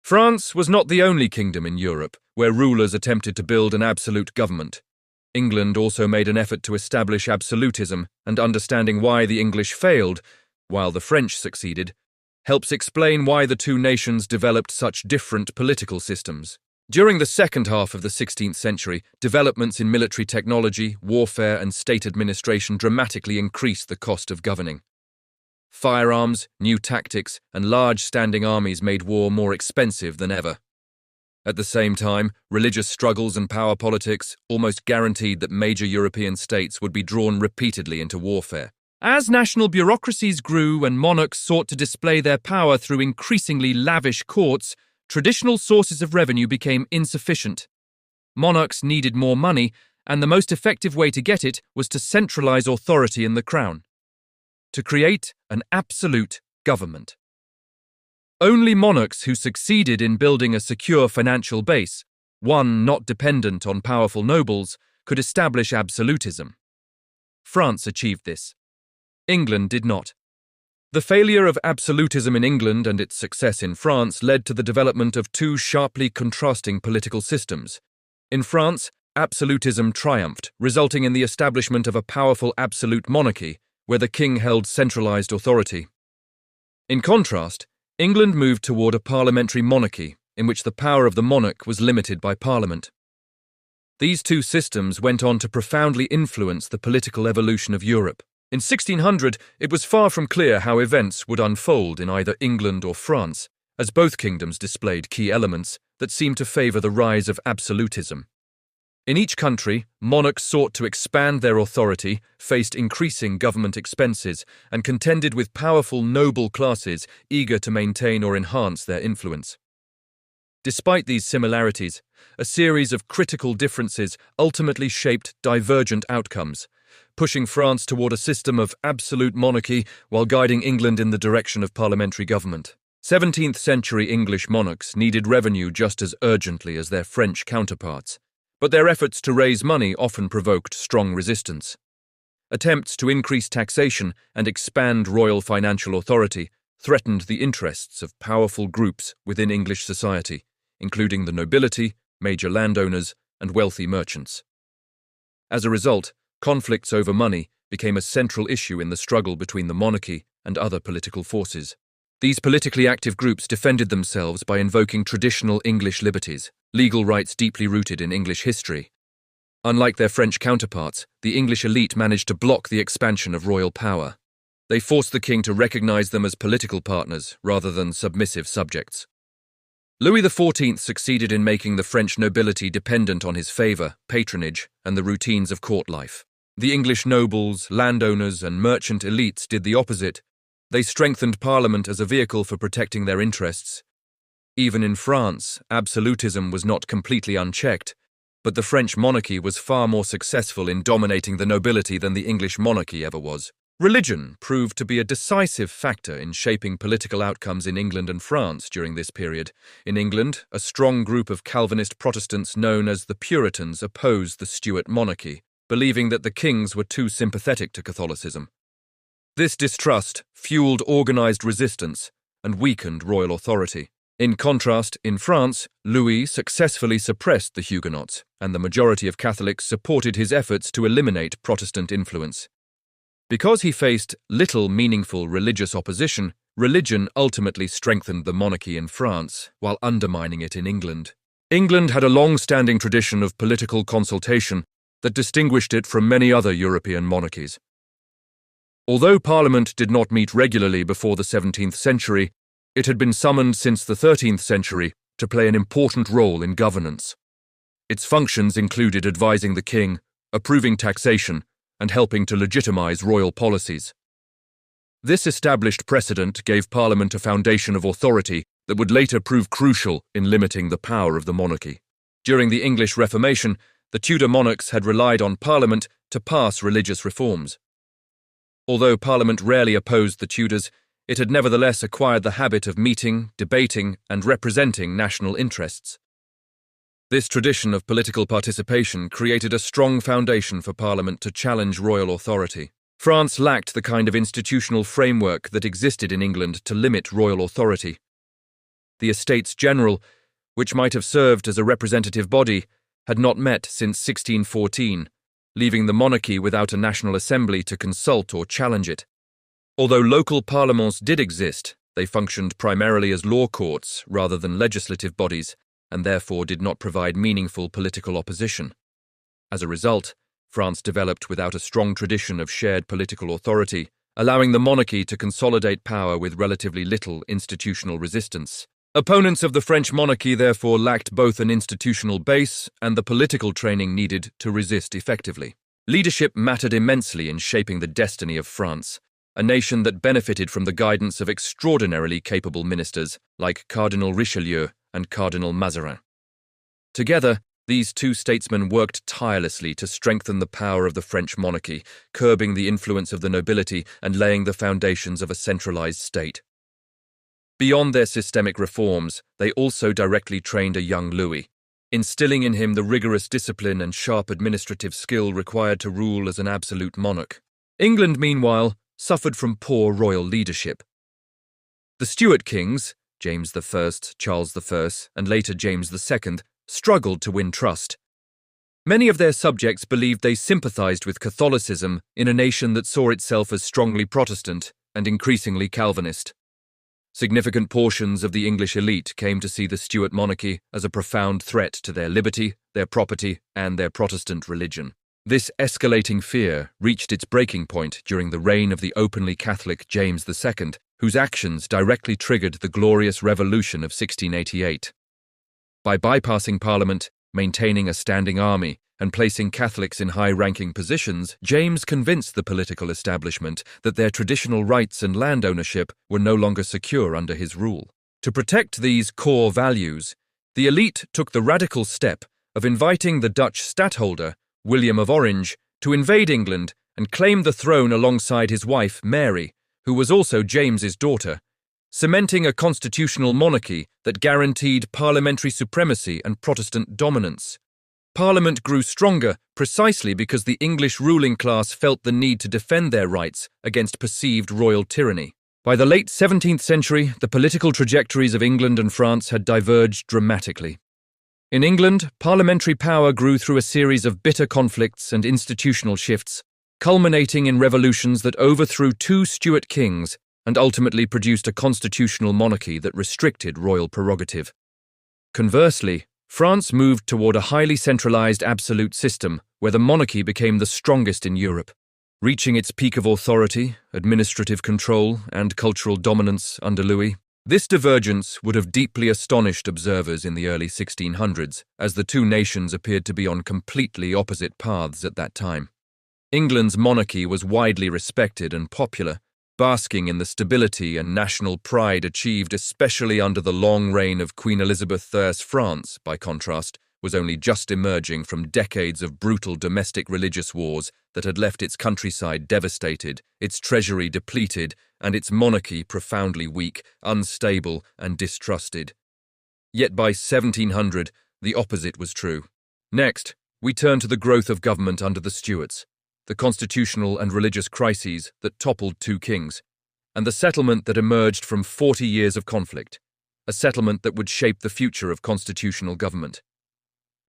France was not the only kingdom in Europe where rulers attempted to build an absolute government. England also made an effort to establish absolutism, and understanding why the English failed, while the French succeeded, helps explain why the two nations developed such different political systems. During the second half of the 16th century, developments in military technology, warfare, and state administration dramatically increased the cost of governing. Firearms, new tactics, and large standing armies made war more expensive than ever. At the same time, religious struggles and power politics almost guaranteed that major European states would be drawn repeatedly into warfare. As national bureaucracies grew and monarchs sought to display their power through increasingly lavish courts, traditional sources of revenue became insufficient. Monarchs needed more money, and the most effective way to get it was to centralize authority in the crown, to create an absolute government. Only monarchs who succeeded in building a secure financial base, one not dependent on powerful nobles, could establish absolutism. France achieved this. England did not. The failure of absolutism in England and its success in France led to the development of two sharply contrasting political systems. In France, absolutism triumphed, resulting in the establishment of a powerful absolute monarchy, where the king held centralized authority. In contrast, England moved toward a parliamentary monarchy, in which the power of the monarch was limited by Parliament. These two systems went on to profoundly influence the political evolution of Europe. In 1600, it was far from clear how events would unfold in either England or France, as both kingdoms displayed key elements that seemed to favor the rise of absolutism. In each country, monarchs sought to expand their authority, faced increasing government expenses, and contended with powerful noble classes eager to maintain or enhance their influence. Despite these similarities, a series of critical differences ultimately shaped divergent outcomes, pushing France toward a system of absolute monarchy while guiding England in the direction of parliamentary government. 17th century English monarchs needed revenue just as urgently as their French counterparts, but their efforts to raise money often provoked strong resistance. Attempts to increase taxation and expand royal financial authority threatened the interests of powerful groups within English society, including the nobility, major landowners, and wealthy merchants. As a result, conflicts over money became a central issue in the struggle between the monarchy and other political forces. These politically active groups defended themselves by invoking traditional English liberties, legal rights deeply rooted in English history. Unlike their French counterparts, the English elite managed to block the expansion of royal power. They forced the king to recognize them as political partners rather than submissive subjects. Louis XIV succeeded in making the French nobility dependent on his favor, patronage, and the routines of court life. The English nobles, landowners, and merchant elites did the opposite. They strengthened Parliament as a vehicle for protecting their interests. Even in France, absolutism was not completely unchecked, but the French monarchy was far more successful in dominating the nobility than the English monarchy ever was. Religion proved to be a decisive factor in shaping political outcomes in England and France during this period. In England, a strong group of Calvinist Protestants known as the Puritans opposed the Stuart monarchy, believing that the kings were too sympathetic to Catholicism. This distrust fueled organized resistance and weakened royal authority. In contrast, in France, Louis successfully suppressed the Huguenots, and the majority of Catholics supported his efforts to eliminate Protestant influence. Because he faced little meaningful religious opposition, religion ultimately strengthened the monarchy in France, while undermining it in England. England had a long-standing tradition of political consultation that distinguished it from many other European monarchies. Although Parliament did not meet regularly before the 17th century, it had been summoned since the 13th century to play an important role in governance. Its functions included advising the king, approving taxation, and helping to legitimize royal policies. This established precedent gave Parliament a foundation of authority that would later prove crucial in limiting the power of the monarchy. During the English Reformation, the Tudor monarchs had relied on Parliament to pass religious reforms. Although Parliament rarely opposed the Tudors, it had nevertheless acquired the habit of meeting, debating, and representing national interests. This tradition of political participation created a strong foundation for Parliament to challenge royal authority. France lacked the kind of institutional framework that existed in England to limit royal authority. The Estates General, which might have served as a representative body, had not met since 1614, leaving the monarchy without a national assembly to consult or challenge it. Although local parlements did exist, they functioned primarily as law courts rather than legislative bodies, and therefore did not provide meaningful political opposition. As a result, France developed without a strong tradition of shared political authority, allowing the monarchy to consolidate power with relatively little institutional resistance. Opponents of the French monarchy therefore lacked both an institutional base and the political training needed to resist effectively. Leadership mattered immensely in shaping the destiny of France, a nation that benefited from the guidance of extraordinarily capable ministers like Cardinal Richelieu and Cardinal Mazarin. Together, these two statesmen worked tirelessly to strengthen the power of the French monarchy, curbing the influence of the nobility and laying the foundations of a centralized state. Beyond their systemic reforms, they also directly trained a young Louis, instilling in him the rigorous discipline and sharp administrative skill required to rule as an absolute monarch. England, meanwhile, suffered from poor royal leadership. The Stuart kings, James I, Charles I, and later James II, struggled to win trust. Many of their subjects believed they sympathized with Catholicism in a nation that saw itself as strongly Protestant and increasingly Calvinist. Significant portions of the English elite came to see the Stuart monarchy as a profound threat to their liberty, their property, and their Protestant religion. This escalating fear reached its breaking point during the reign of the openly Catholic James II, whose actions directly triggered the Glorious Revolution of 1688. By bypassing Parliament, maintaining a standing army, and placing Catholics in high-ranking positions, James convinced the political establishment that their traditional rights and land ownership were no longer secure under his rule. To protect these core values, the elite took the radical step of inviting the Dutch stadtholder, William of Orange, to invade England and claim the throne alongside his wife, Mary, who was also James's daughter, cementing a constitutional monarchy that guaranteed parliamentary supremacy and Protestant dominance. Parliament grew stronger precisely because the English ruling class felt the need to defend their rights against perceived royal tyranny. By the late 17th century, the political trajectories of England and France had diverged dramatically. In England, parliamentary power grew through a series of bitter conflicts and institutional shifts, culminating in revolutions that overthrew two Stuart kings and ultimately produced a constitutional monarchy that restricted royal prerogative. Conversely, France moved toward a highly centralized absolute system where the monarchy became the strongest in Europe, reaching its peak of authority, administrative control, and cultural dominance under Louis. This divergence would have deeply astonished observers in the early 1600s, as the two nations appeared to be on completely opposite paths at that time. England's monarchy was widely respected and popular, basking in the stability and national pride achieved especially under the long reign of Queen Elizabeth I's. France, by contrast, was only just emerging from decades of brutal domestic religious wars that had left its countryside devastated, its treasury depleted, and its monarchy profoundly weak, unstable, and distrusted. Yet by 1700, the opposite was true. Next, we turn to the growth of government under the Stuarts, the constitutional and religious crises that toppled two kings, and the settlement that emerged from 40 years of conflict, a settlement that would shape the future of constitutional government.